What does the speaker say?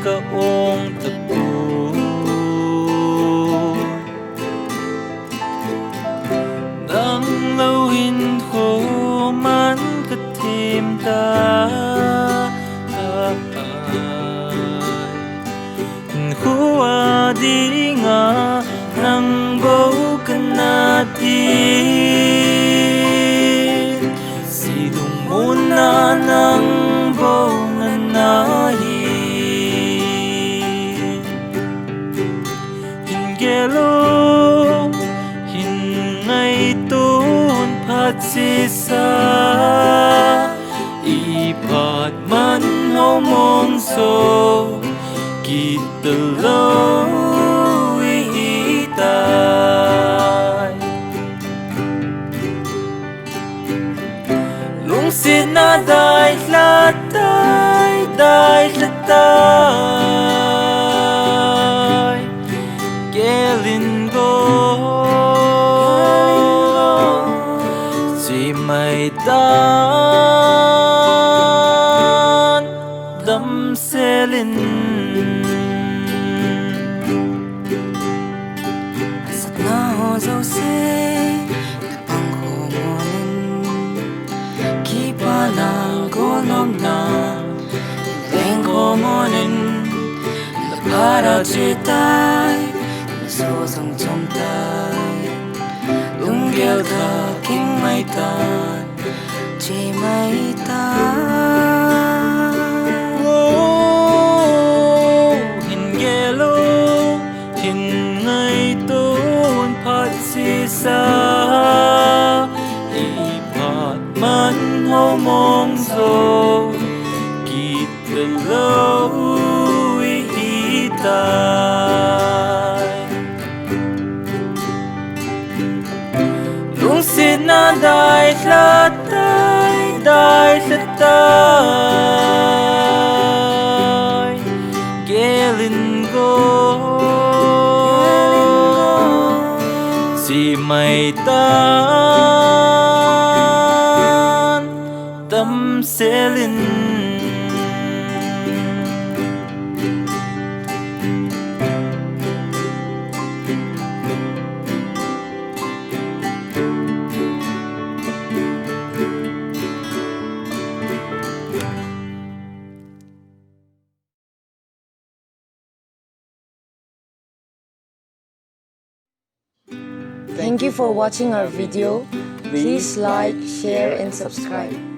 kaong tapo Nang lawin ko man katimta Hua di nga nang bau kanatin Silong muna ng bau nganahin Hingelo hinay tun patsisa Ipat man homongso kita lo iitay Lungsin na dahil latay Gelin go Si may dan damselin dấu xe bằng hồ mòn khi ba nàng có lom nàng đen hồ mòn là para chia tay số dòng trong tay lung gheo thà kinh mây tàn chỉ mây tàn hình yellow hình ngày tôn patsisa ipat man homongso kita lo iitay Lungsin na dahil latay Gelin go Si may tan damselin Thank you for watching our video. Please like, share and subscribe.